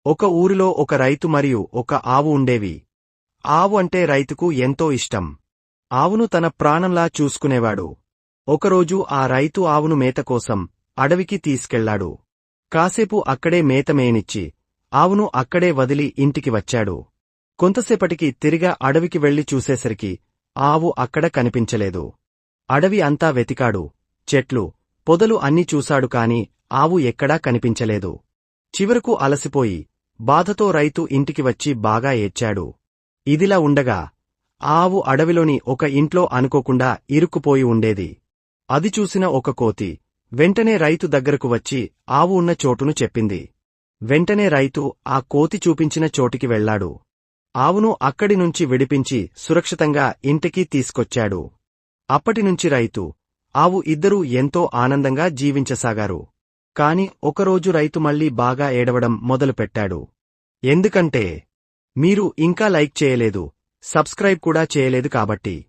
ఒక ఊరిలో ఒక రైతు మరియు ఒక ఆవు ఉండేవి. ఆవు అంటే రైతుకు ఎంతో ఇష్టం. ఆవును తన ప్రాణంలా చూసుకునేవాడు. ఒకరోజు ఆ రైతు ఆవును మేత కోసం అడవికి తీసుకెళ్లాడు. కాసేపు అక్కడే మేత మేయనిచ్చి ఆవును అక్కడే వదిలి ఇంటికి వచ్చాడు. కొంతసేపటికి తిరిగా అడవికి వెళ్లి చూసేసరికి ఆవు అక్కడ కనిపించలేదు. అడవి అంతా వెతికాడు. చెట్లు, పొదలు అన్నీ చూశాడు కాని ఆవు ఎక్కడా కనిపించలేదు. చివరకు అలసిపోయి బాధతో రైతు ఇంటికి వచ్చి బాగా ఏడ్చాడు. ఇదిలా ఉండగా ఆవు అడవిలోని ఒక ఇంట్లో అనుకోకుండా ఇరుక్కుపోయి ఉండేది. అది చూసిన ఒక కోతి వెంటనే రైతు దగ్గరకు వచ్చి ఆవు ఉన్న చోటును చెప్పింది. వెంటనే రైతు ఆ కోతి చూపించిన చోటికి వెళ్లాడు. ఆవును అక్కడి నుంచి విడిపించి సురక్షితంగా ఇంటికి తీసుకొచ్చాడు. అప్పటినుంచి రైతు, ఆవు ఇద్దరూ ఎంతో ఆనందంగా జీవించసాగారు. కాని ఒకరోజు రైతు మళ్లీ బాగా ఏడవడం మొదలుపెట్టాడు. ఎందుకంటే మీరు ఇంకా లైక్ చేయలేదు, సబ్స్క్రైబ్ కూడా చేయలేదు కాబట్టి.